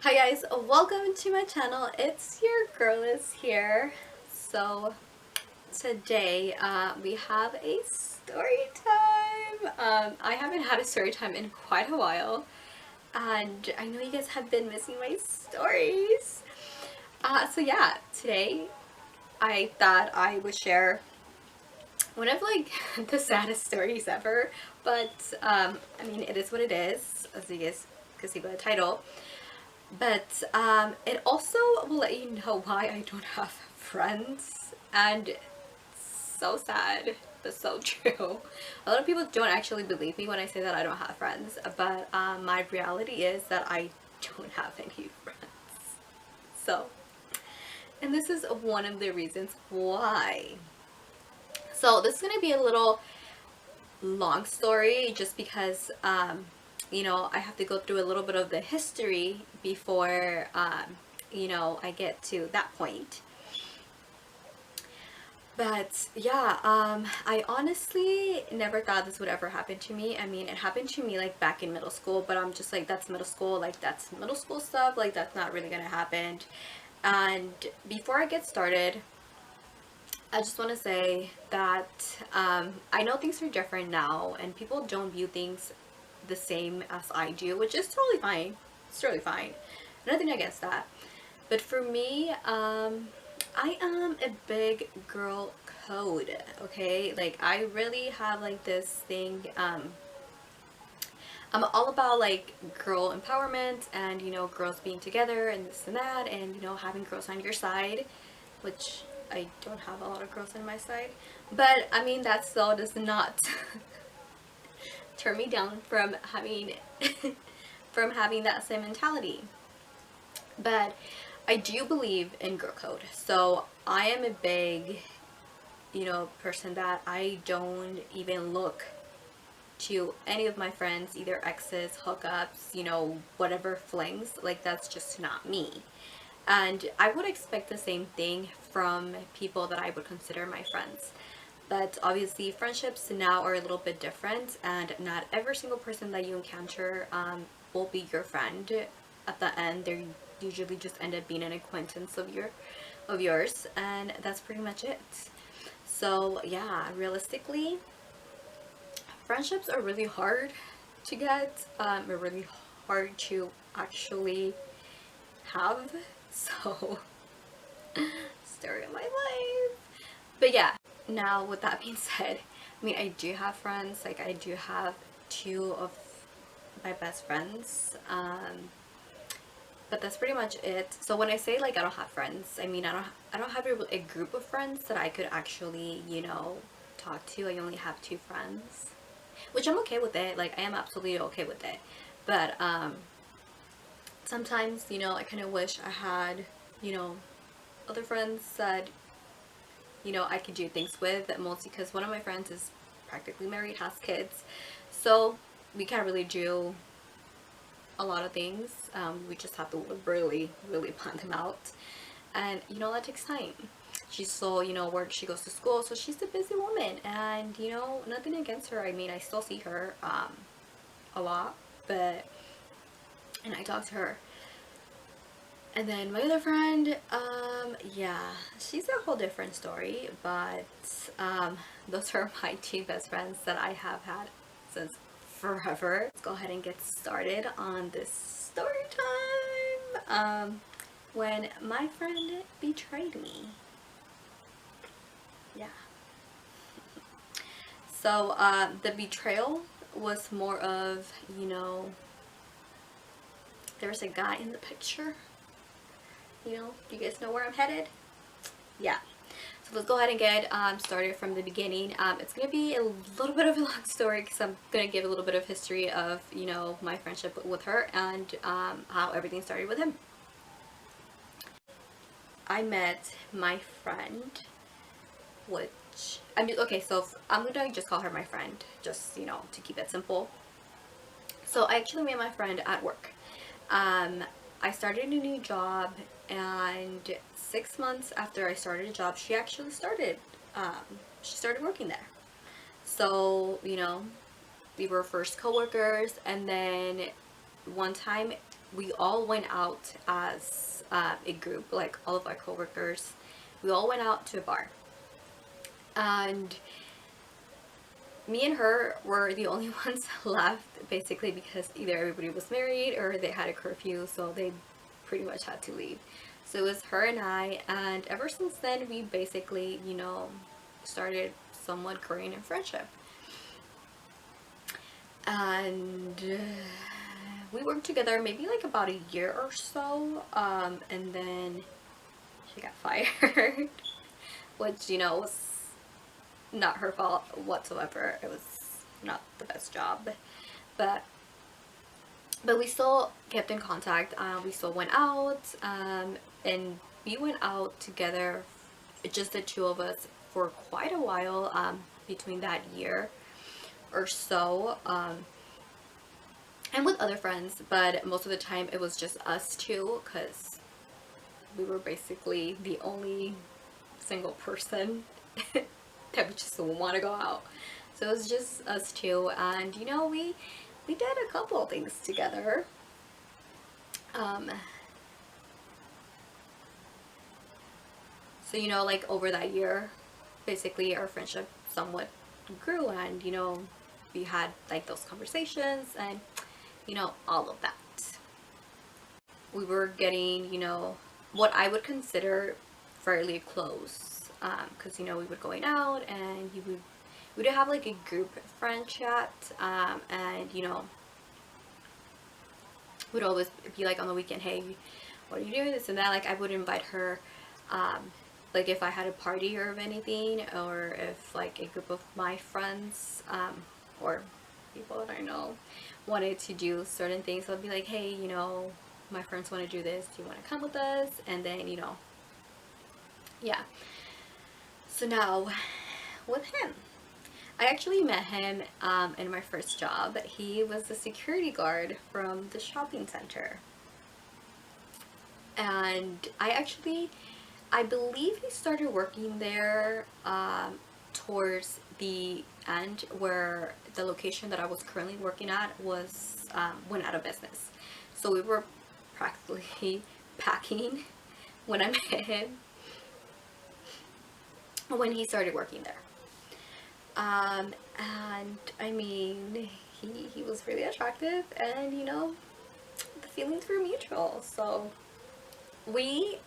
Hi guys, welcome to my channel. It's your girl is here. So today we have a story time. I haven't had a story time in quite a while, and I know you guys have been missing my stories. So yeah, today I thought I would share one of the saddest stories ever, but I mean it is what it is, as you guys can see by the title. But it also will let you know why I don't have friends, and it's so sad, but so true. A lot of people don't actually believe me when I say that I don't have friends, but my reality is that I don't have any friends. So, and this is one of the reasons why. So this is gonna be a little long story just because I have to go through a little bit of the history before I get to that point. But yeah, I honestly never thought this would ever happen to me. I mean, it happened to me like back in middle school, but I'm just like, that's middle school, like that's middle school stuff, like that's not really gonna happen. And before I get started, I just want to say that I know things are different now and people don't view things the same as I do, which is totally fine. It's totally fine. Nothing against that. But for me, I am a big girl code, okay? Like, I really have like this thing. I'm all about like girl empowerment and, girls being together and this and that, and, having girls on your side, which I don't have a lot of girls on my side. But I mean, that still does not turn me down from having from having that same mentality. But I do believe in girl code. So I am a big, person that I don't even look to any of my friends, either exes, hookups, whatever flings. Like, that's just not me. And I would expect the same thing from people that I would consider my friends. But obviously friendships now are a little bit different, and not every single person that you encounter will be your friend. At the end, they usually just end up being an acquaintance of yours, and that's pretty much it. So yeah, realistically, friendships are really hard to get. Are really hard to actually have. So story of my life. But yeah, now with that being said, I mean, I do have friends. Like, I do have two of my best friends. But that's pretty much it. So when I say like I don't have friends, I mean I don't have a group of friends that I could actually, talk to. I only have two friends, which I'm okay with it. Like, I am absolutely okay with it. But sometimes, I kind of wish I had, you know, other friends that, I could do things with, mostly because one of my friends is practically married, has kids. So we can't really do a lot of things. We just have to really, really plan them out. And, that takes time. She's so, work, she goes to school, so she's a busy woman. And, nothing against her. I mean, I still see her a lot, and I talk to her. And then my other friend, yeah, she's a whole different story, but those are my two best friends that I have had since forever. Let's go ahead and get started on this story time. When my friend betrayed me. Yeah. So the betrayal was more of, there's a guy in the picture. Do you guys know where I'm headed? Yeah. So let's go ahead and get started from the beginning. It's going to be a little bit of a long story because I'm going to give a little bit of history of, my friendship with her and how everything started with him. I met my friend, which, okay, so I'm going to just call her my friend, just, to keep it simple. So I actually met my friend at work. I started a new job, and 6 months after I started a job, she actually started working there. So, we were first coworkers, and then one time we all went out as a group, like all of our coworkers. We all went out to a bar, and me and her were the only ones left, basically because either everybody was married or they had a curfew, so they pretty much had to leave. So it was her and I, and ever since then we basically, you know, started somewhat growing in friendship. And we worked together maybe like about a year or so, and then she got fired, which, you know, was not her fault whatsoever. It was not the best job, but we still kept in contact. We still went out, and we went out together, just the two of us, for quite a while, between that year or so, and with other friends, but most of the time it was just us two, because we were basically the only single person that we just want to go out. So it was just us two, and you know, we did a couple of things together. So, you know, like over that year, basically our friendship somewhat grew, and you know, we had like those conversations, and you know, all of that. We were getting, you know, what I would consider fairly close, because you know, we would going out, and we would have like a group friend chat, and you know, would always be like on the weekend, hey, what are you doing, this and that. Like I would invite her, like if I had a party or anything, or if like a group of my friends, or people that I know wanted to do certain things, I'd be like, hey, you know, my friends want to do this, do you want to come with us? And then, you know, yeah. So now with him, I actually met him in my first job. He was the security guard from the shopping center, and I believe he started working there towards the end, where the location that I was currently working at was went out of business. So we were practically packing when I met him, when he started working there. And I mean, he was really attractive, and you know, the feelings were mutual. So we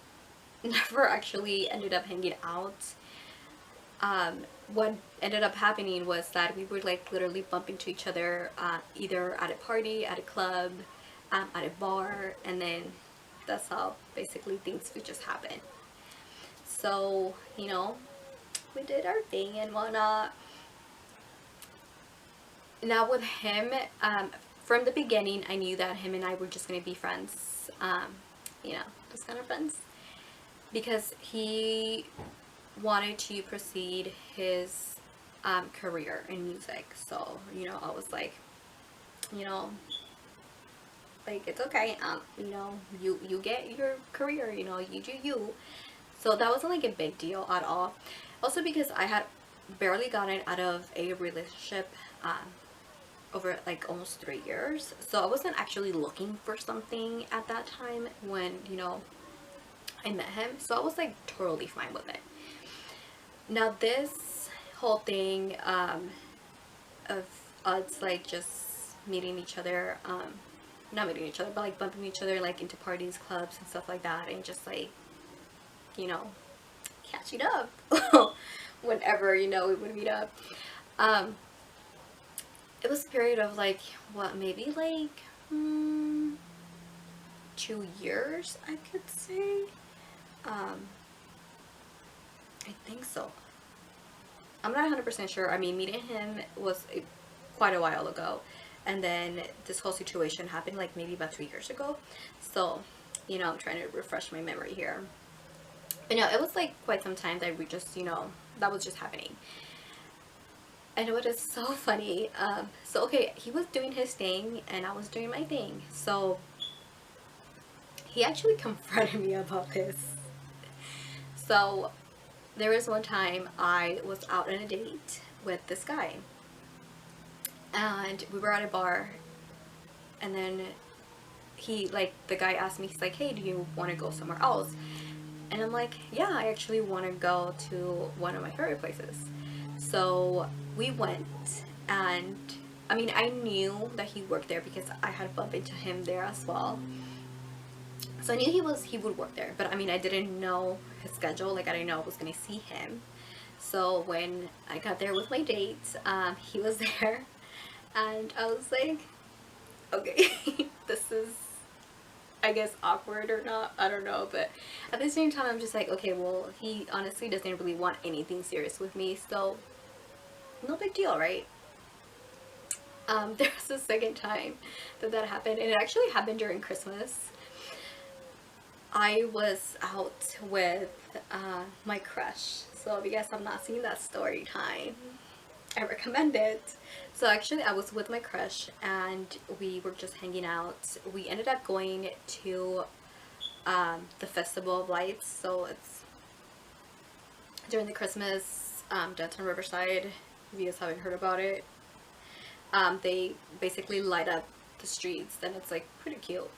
never actually ended up hanging out. What ended up happening was that we would like literally bump into each other, either at a party, at a club, at a bar, and then that's how basically things would just happen. So, you know, we did our thing and whatnot. Now with him, from the beginning, I knew that him and I were just going to be friends, you know, just kind of friends, because he wanted to proceed his career in music. So, you know, I was like, you know, like, it's okay, you know, you get your career, you know, you do you. So that wasn't like a big deal at all. Also because I had barely gotten out of a relationship over like almost 3 years, so I wasn't actually looking for something at that time when, you know, I met him. So I was like totally fine with it. Now this whole thing of us like just meeting each other, not meeting each other, but like bumping each other like into parties, clubs and stuff like that, and just like, you know, catching up whenever, you know, we would meet up. It was a period of like, what, maybe like 2 years, I could say. I think so. I'm not 100% sure. I mean, meeting him was quite a while ago, and then this whole situation happened like maybe about 2 years ago. So, you know, I'm trying to refresh my memory here. But no, it was like quite some time that we just, you know, that was just happening. And it was so funny. So okay, he was doing his thing and I was doing my thing. So he actually confronted me about this. So there was one time I was out on a date with this guy, and we were at a bar, and then the guy asked me, he's like, hey, do you want to go somewhere else? And I'm like, yeah, I actually want to go to one of my favorite places. So we went, and I mean, I knew that he worked there because I had bumped into him there as well. So I knew he would work there, but I mean, I didn't know his schedule. Like, I didn't know I was gonna see him. So when I got there with my date, he was there, and I was like, okay, this is, I guess, awkward or not, I don't know, but at the same time I'm just like, okay, well, he honestly doesn't really want anything serious with me, so no big deal, right? There was a second time that happened, and it actually happened during Christmas. I was out with my crush, so if you guys have not seen that story time, I recommend it. So actually I was with my crush and we were just hanging out. We ended up going to the Festival of Lights. So it's during the Christmas, downtown Riverside. If you guys haven't heard about it, they basically light up the streets and it's like pretty cute.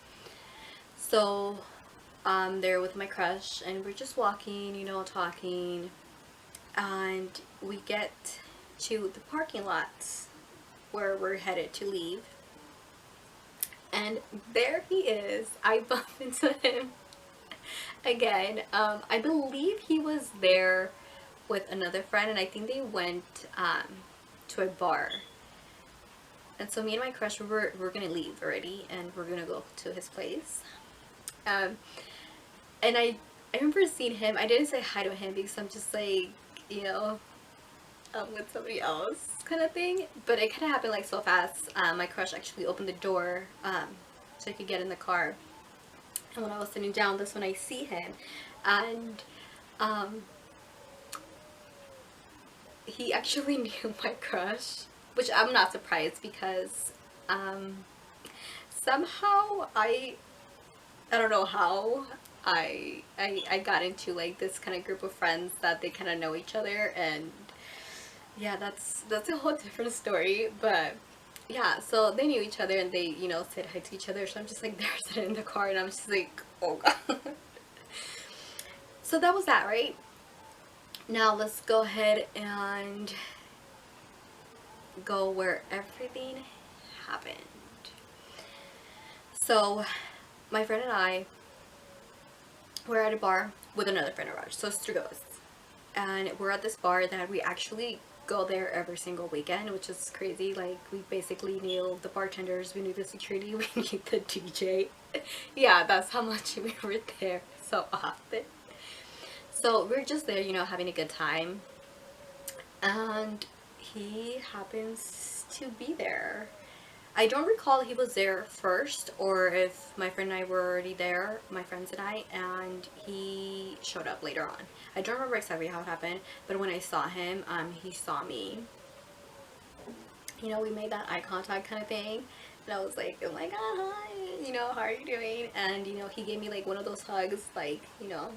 So there with my crush and we're just walking, you know, talking, and we get to the parking lot where we're headed to leave, and there he is. I bump into him again. I believe he was there with another friend, and I think they went to a bar. And so me and my crush, we're gonna leave already, and we're gonna go to his place. And I remember seeing him. I didn't say hi to him because I'm just like, you know, with somebody else kind of thing. But it kind of happened like so fast. My crush actually opened the door so I could get in the car. And when I was sitting down, that's when I see him. And he actually knew my crush, which I'm not surprised because somehow I don't know how I got into like this kind of group of friends that they kind of know each other, and yeah, that's a whole different story. But yeah, so they knew each other and they, you know, said hi to each other. So I'm just like there sitting in the car and I'm just like, oh god. So that was that, right? Now let's go ahead and go where everything happened. So my friend and I were at a bar with another friend of ours, so it's three of us, and we're at this bar that we actually go there every single weekend, which is crazy. Like, we basically knew the bartenders, we knew the security, we knew the DJ. Yeah, that's how much we were there so often. So we're just there, you know, having a good time, and he happens to be there. I don't recall he was there first or if my friend and I were already there, my friends and I, and he showed up later on. I don't remember exactly how it happened, but when I saw him, he saw me. You know, we made that eye contact kind of thing, and I was like, oh my god, hi, you know, how are you doing? And, you know, he gave me like one of those hugs, like, you know,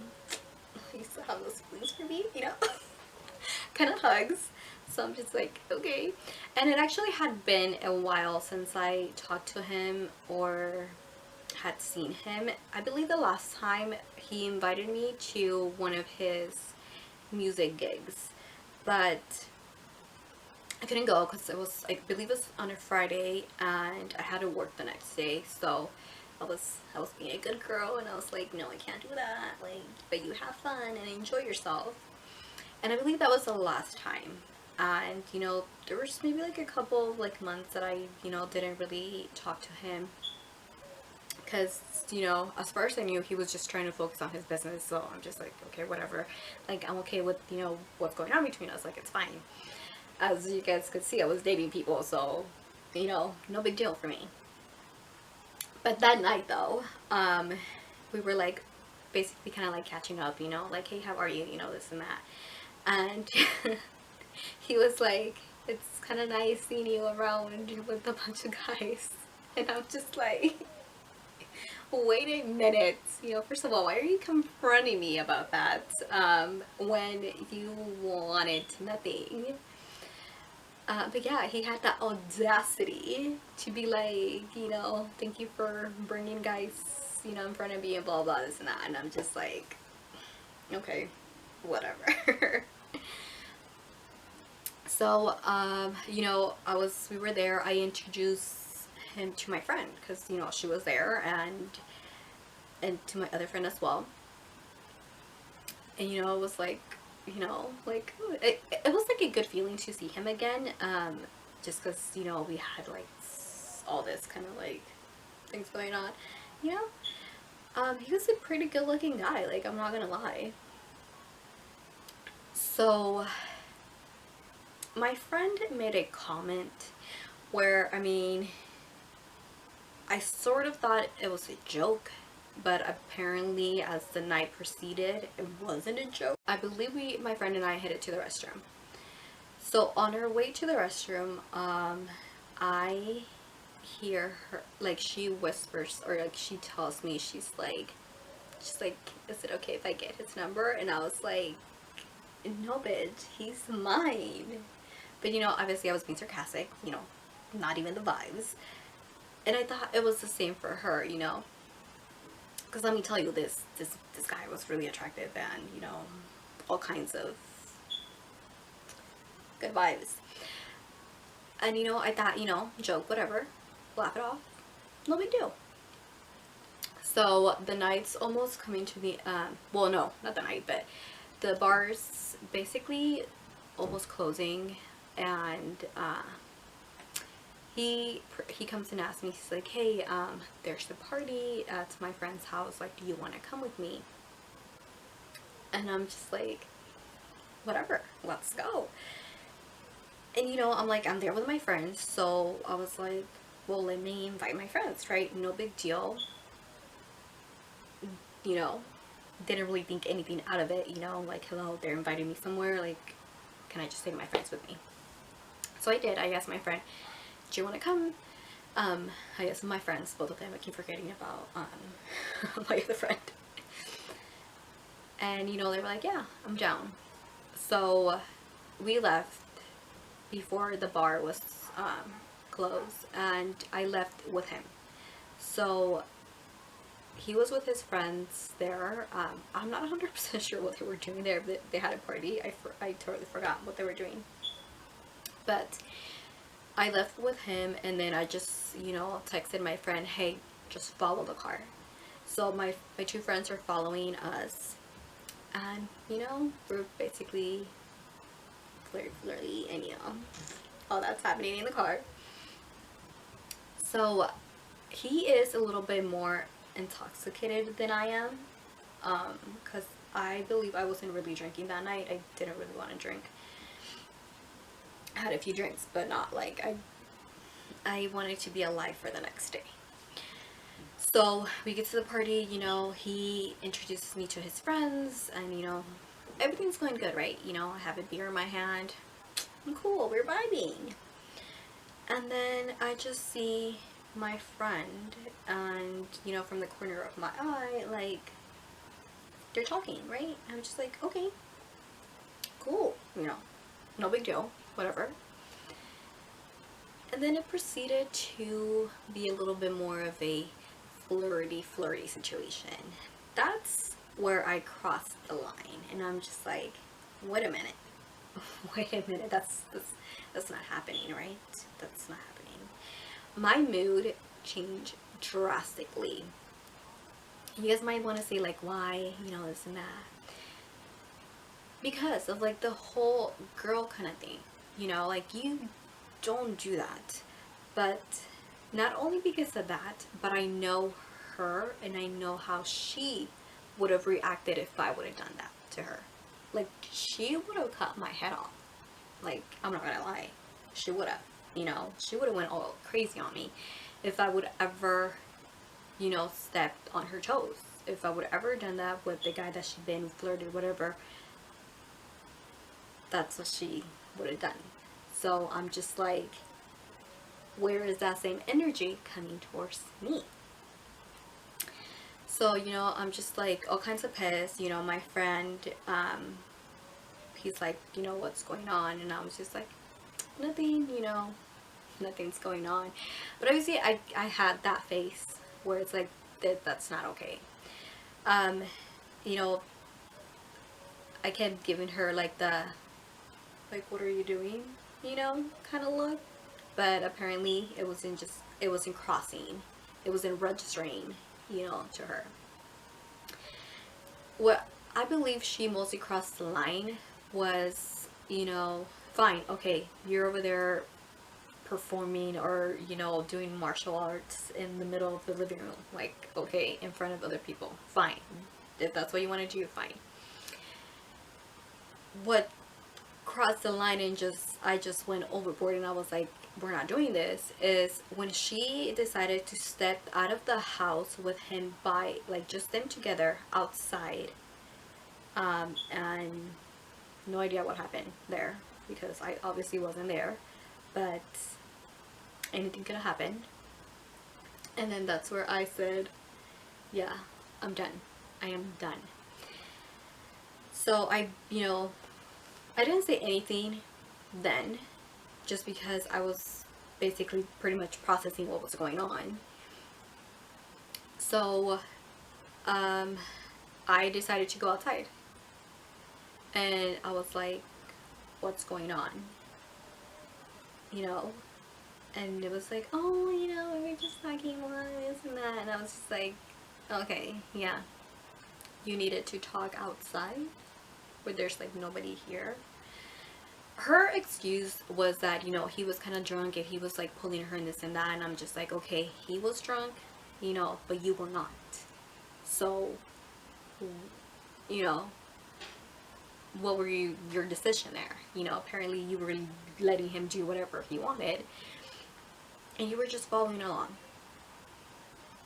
he used to have those feelings for me, you know, kind of hugs. So I'm just like, okay. And it actually had been a while since I talked to him or had seen him. I believe the last time he invited me to one of his music gigs, but I couldn't go because it was, I believe it was on a Friday and I had to work the next day. So I was being a good girl and I was like, no, I can't do that. Like, but you have fun and enjoy yourself. And I believe that was the last time. And, you know, there was maybe like a couple of like months that I, you know, didn't really talk to him because, you know, as far as I knew, he was just trying to focus on his business. So I'm just like, okay, whatever. Like, I'm okay with, you know, what's going on between us. Like, it's fine. As you guys could see, I was dating people, so, you know, no big deal for me. But that night though, we were like basically kind of like catching up, you know, like, hey, how are you, you know, this and that. And he was like, it's kind of nice seeing you around with a bunch of guys. And I'm just like, wait a minute, you know, first of all, why are you confronting me about that when you wanted nothing? But yeah, he had that audacity to be like, thank you for bringing guys, in front of me and blah blah this and that. And I'm just like, okay, whatever. So, we were there. I introduced him to my friend because, she was there, and to my other friend as well. And, it was like, it was like a good feeling to see him again. Just because, we had like all this kind of like things going on, you know. He was a pretty good looking guy, like, I'm not gonna lie. So my friend made a comment where, I mean, I sort of thought it was a joke, but apparently as the night proceeded, it wasn't a joke. I believe my friend and I headed to the restroom. So on our way to the restroom, I hear her, like, she whispers, or like she tells me, she's like, is it okay if I get his number? And I was like, no bitch, he's mine. But obviously I was being sarcastic, not even the vibes. And I thought it was the same for her, because let me tell you, this guy was really attractive, and all kinds of good vibes. And I thought, joke, whatever, laugh it off, no big deal. So the night's almost coming to the well, no, not the night, but the bar's basically almost closing. And he comes and asks me, he's like, hey, there's the party at my friend's house, like, do you want to come with me? And I'm just like, whatever, let's go. And I'm like, I'm there with my friends, so I was like, well, let me invite my friends, right? No big deal. Didn't really think anything out of it, like, hello, they're inviting me somewhere, like, can I just take my friends with me? So I did. I asked my friend, do you want to come? I asked my friends, both of them. I keep forgetting about my other friend. And they were like, yeah, I'm down. So we left before the bar was closed, and I left with him. So he was with his friends there. I'm not 100% sure what they were doing there, but they had a party. I totally forgot what they were doing. But I left with him, and then I just, texted my friend, hey, just follow the car. So my two friends are following us, and, we're basically flirty, and, all that's happening in the car. So he is a little bit more intoxicated than I am, because I believe I wasn't really drinking that night. I didn't really want to drink. I had a few drinks, but not like I wanted to be alive for the next day. So we get to the party, he introduces me to his friends, and everything's going good, right? I have a beer in my hand. I'm cool, we're vibing. And then I just see my friend, and from the corner of my eye, like, they're talking, right? I'm just like, okay, cool, no big deal, whatever. And then it proceeded to be a little bit more of a flirty situation. That's where I crossed the line, and I'm just like, wait a minute, that's not happening, right? That's not happening. My mood changed drastically. You guys might want to say, like, why, this and that. Because of, like, the whole girl kind of thing, like, you don't do that. But not only because of that, but I know her, and I know how she would have reacted if I would have done that to her. Like, she would have cut my head off. Like, I'm not gonna lie, she would have. She would have went all crazy on me if I would ever, stepped on her toes. If I would ever done that with the guy that she'd been flirted, whatever, that's what she would have done. So I'm just like, where is that same energy coming towards me? So, I'm just like all kinds of pissed. My friend, he's like, what's going on? And I was just like, nothing, you know, nothing's going on. But obviously I had that face where it's like that's not okay. Um, you know, I kept giving her like the, like, what are you doing, you know, kind of look. But apparently it wasn't crossing, it wasn't registering, you know, to her. What I believe she mostly crossed the line was, you know, fine, okay, you're over there performing or, you know, doing martial arts in the middle of the living room, like, okay, in front of other people, fine. If that's what you want to do, fine. What crossed the line and I just went overboard and I was like, we're not doing this, is when she decided to step out of the house with him, by like just them together outside, and no idea what happened there because I obviously wasn't there, but anything could have happened. And then that's where I said, yeah, I'm done. I am done. So you know, I didn't say anything then, just because I was basically pretty much processing what was going on. So I decided to go outside. And I was like, what's going on? You know? And it was like, oh, you know, we were just talking about this and that. And I was just like, okay, yeah. You needed to talk outside where there's like nobody here. Her excuse was that, you know, he was kind of drunk and he was like pulling her and this and that. And I'm just like, okay, he was drunk, you know, but you were not. So, you know, what were your decision there? You know, apparently you were letting him do whatever he wanted and you were just following along,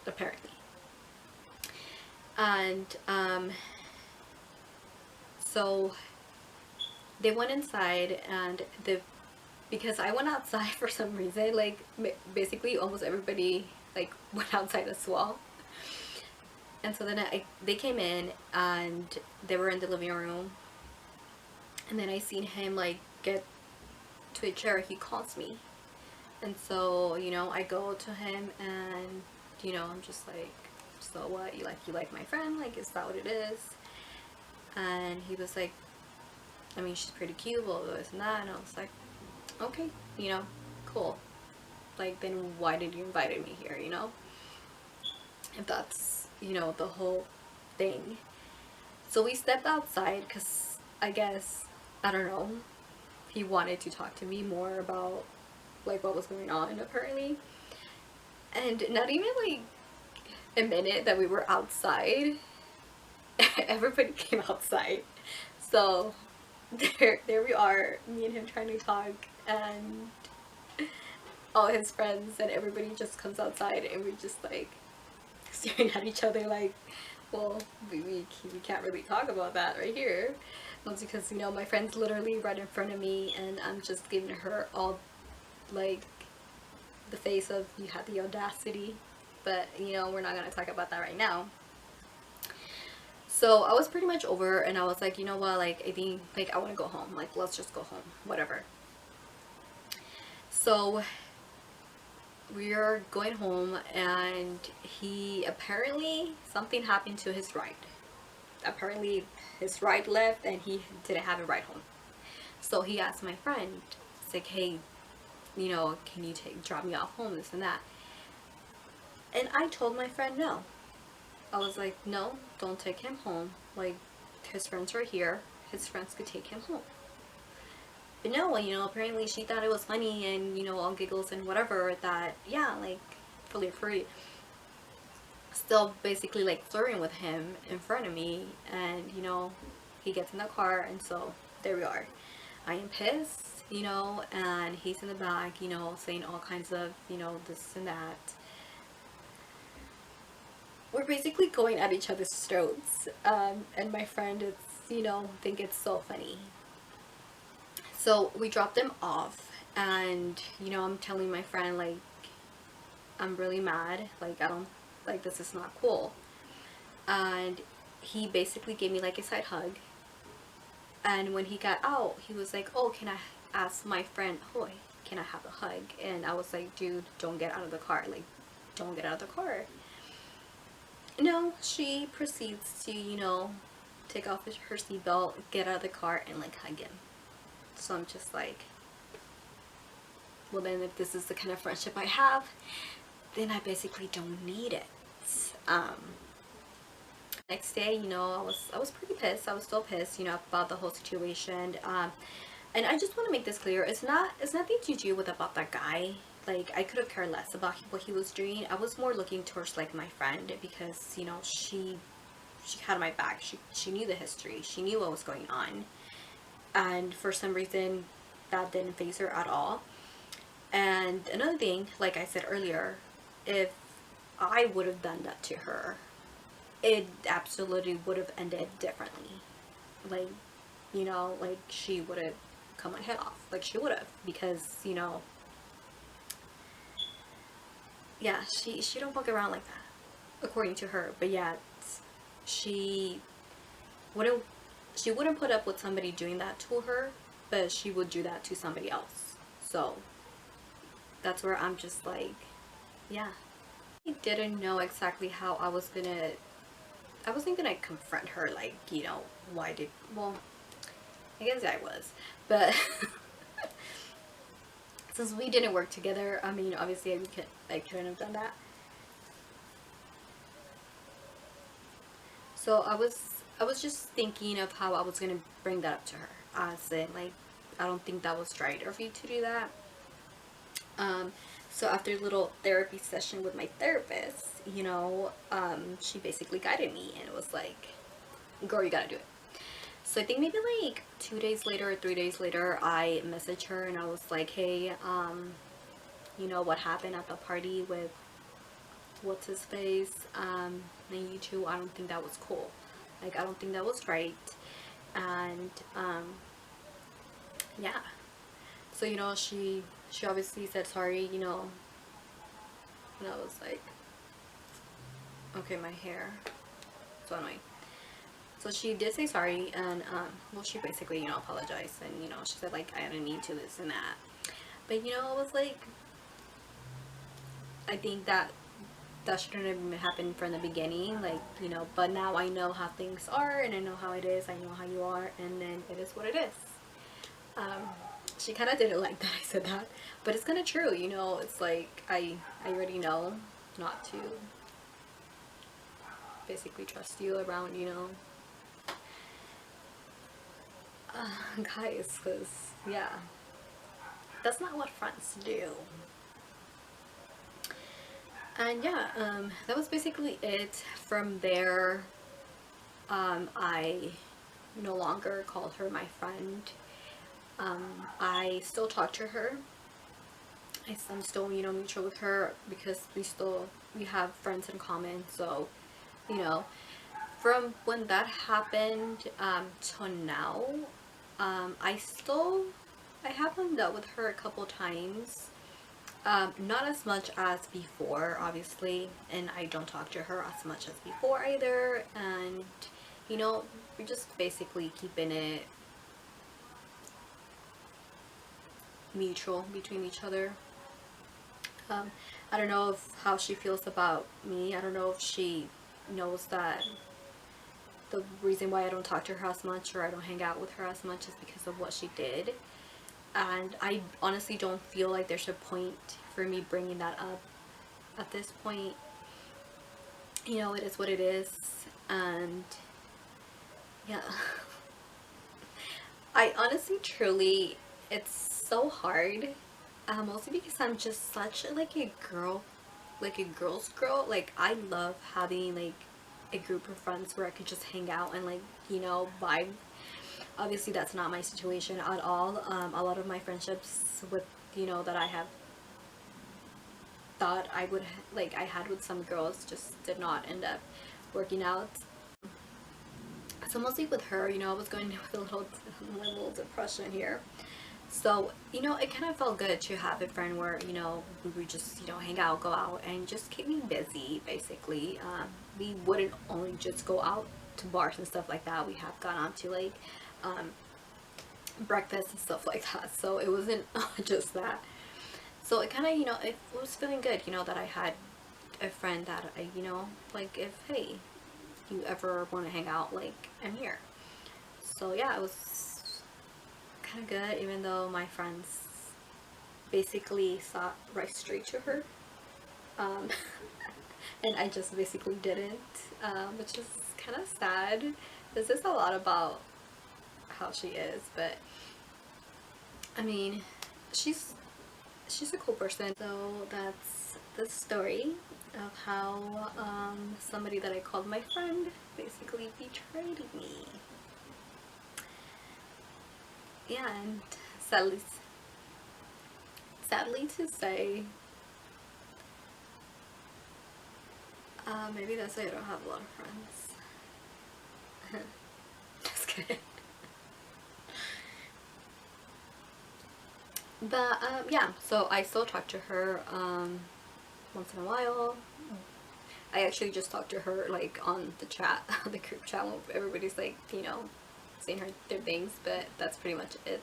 apparently. And so they went inside, and because I went outside for some reason, like basically almost everybody like went outside as well. And so then they came in and they were in the living room, and then I seen him like get to a chair. He calls me, and so, you know, I go to him and, you know, I'm just like, so what, you like my friend, like, is that what it is? And he was like, I mean, she's pretty cute, blah, blah, this and that. And I was like, okay, you know, cool. Like, then why did you invite me here, you know? If that's, you know, the whole thing. So we stepped outside because I guess, I don't know, he wanted to talk to me more about like what was going on, apparently. And not even like a minute that we were outside, everybody came outside. So there we are, me and him trying to talk, and all his friends and everybody just comes outside, and we're just like staring at each other like, well, we can't really talk about that right here. Mostly because, you know, my friend's literally right in front of me and I'm just giving her all like the face of, you had the audacity, but, you know, we're not gonna talk about that right now. So I was pretty much over, and I was like, you know what, like, I think, like, I want to go home, like, let's just go home, whatever. So we are going home, and he, apparently something happened to his ride. Apparently his ride left and he didn't have a ride home. So he asked my friend, he's like, hey, you know, can you drop me off home, this and that. And I told my friend no. I was like, no, don't take him home. Like, his friends are here. His friends could take him home. But no, you know, apparently she thought it was funny and, you know, all giggles and whatever, that, yeah, like, fully free. Still basically, like, flirting with him in front of me. And, you know, he gets in the car, and so there we are. I am pissed, you know, and he's in the back, you know, saying all kinds of, you know, this and that. We're basically going at each other's throats, and my friend is, you know, think it's so funny. So we dropped them off, and, you know, I'm telling my friend, like, I'm really mad, like, I don't, like, this is not cool. And he basically gave me like a side hug, and when he got out, he was like, oh, can asked my friend, "Oh, can I have a hug?" And I was like, "Dude, don't get out of the car. Like, don't get out of the car." No, she proceeds to, take off her seatbelt, get out of the car, and like hug him. So I'm just like, well, then if this is the kind of friendship I have, then I basically don't need it. Um, Next day, I was pretty pissed. I was still pissed, about the whole situation. And I just want to make this clear. It's nothing to do with about that guy. Like, I could have cared less about what he was doing. I was more looking towards like my friend, because she had my back. She knew the history. She knew what was going on. And for some reason, that didn't faze her at all. And another thing, like I said earlier, if I would have done that to her, it absolutely would have ended differently. Like, like she would have cut my head off. Like, she would have, because, yeah, she don't fuck around like that, according to her. But yeah, she wouldn't she wouldn't put up with somebody doing that to her, but she would do that to somebody else. So that's where I'm just like, yeah. I didn't know exactly how I wasn't gonna confront her, like, well, I guess I was, but since we didn't work together, I mean, obviously I couldn't have done that. So I was just thinking of how I was gonna bring that up to her. I said, like, I don't think that was right of you to do that. So after a little therapy session with my therapist, she basically guided me, and it was like, girl, you gotta do it. So I think maybe like 2 days later or 3 days later, I messaged her and I was like, hey, what happened at the party with what's his face, and you two, I don't think that was cool. Like, I don't think that was right. And yeah. So, she obviously said sorry, and I was like, okay, my hair, so annoying. So she did say sorry, and well, she basically, apologized, and she said, like, I didn't need to, this and that. But I was like, I think that shouldn't have happened from the beginning, like, but now I know how things are, and I know how it is, I know how you are, and then it is what it is. She kind of didn't like that I said that, but it's kind of true, it's like, I already know not to basically trust you around, guys, because, yeah, that's not what friends do. And yeah, that was basically it. From there, I no longer called her my friend. I still talk to her. I'm still, mutual with her, because we have friends in common. So, from when that happened, to now, I have hung out with her a couple times. Not as much as before, obviously, and I don't talk to her as much as before either, and, we're just basically keeping it mutual between each other. I don't know how she feels about me. I don't know if she knows that the reason why I don't talk to her as much, or I don't hang out with her as much, is because of what she did. And I honestly don't feel like there's a point for me bringing that up at this point. It is what it is. And yeah. I honestly, truly, it's so hard. Mostly because I'm just such like a girl, like a girl's girl. Like, I love having like a group of friends where I could just hang out and like, vibe. Obviously that's not my situation at all. A lot of my friendships with, that I have thought I would like I had with some girls just did not end up working out. So mostly with her, I was going with a little depression here. So, it kind of felt good to have a friend where, we would just, hang out, go out, and just keep me busy, basically. We wouldn't only just go out to bars and stuff like that. We have gone on to, like, breakfast and stuff like that. So it wasn't just that. So it kind of, you know, it was feeling good, you know, that I had a friend that I, you know, like, if, hey, you ever want to hang out, like, I'm here. So yeah, it was kind of good, even though my friends basically sat right straight to her. Um, and I just basically didn't, which is kind of sad. This is a lot about how she is, but I mean, she's a cool person. So that's the story of how somebody that I called my friend basically betrayed me. Yeah, and sadly to say, maybe that's why I don't have a lot of friends. Just kidding. But yeah, so I still talk to her once in a while. I actually just talked to her like on the chat, the group chat, where everybody's like, you know, saying their things, but that's pretty much it.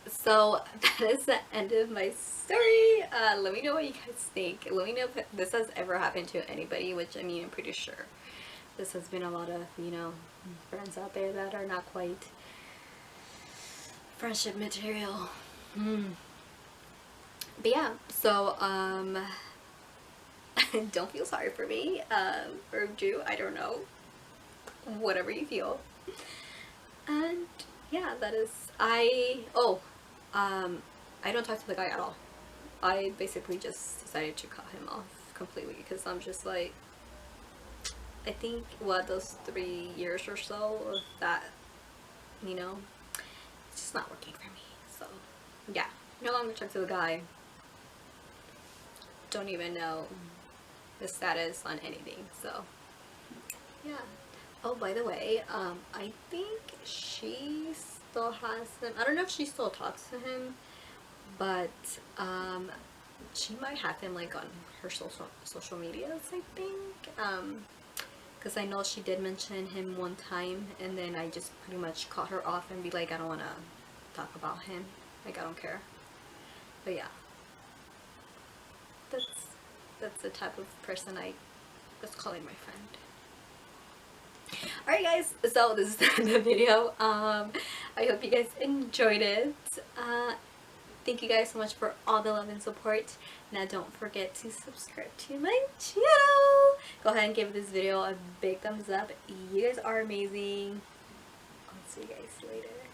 So that is the end of my story. Let me know what you guys think. Let me know if this has ever happened to anybody, which I mean, I'm pretty sure this has been a lot of, you know, friends out there that are not quite friendship material. But yeah, so don't feel sorry for me, or do, I don't know, whatever you feel. And yeah, that is, I don't talk to the guy at all. I basically just decided to cut him off completely, because I'm just like, I think what, those 3 years or so of that, you know, it's just not working for me. So yeah, no longer talk to the guy. Don't even know the status on anything. So yeah. Oh, by the way, I think she still has him. I don't know if she still talks to him, but she might have him like on her social medias, I think. Because I know she did mention him one time, and then I just pretty much cut her off and be like, I don't want to talk about him. Like, I don't care. But yeah, that's the type of person I was calling my friend. Alright guys, so this is the end of the video. I hope you guys enjoyed it. Thank you guys so much for all the love and support. Now don't forget to subscribe to my channel. Go ahead and give this video a big thumbs up. You guys are amazing. I'll see you guys later.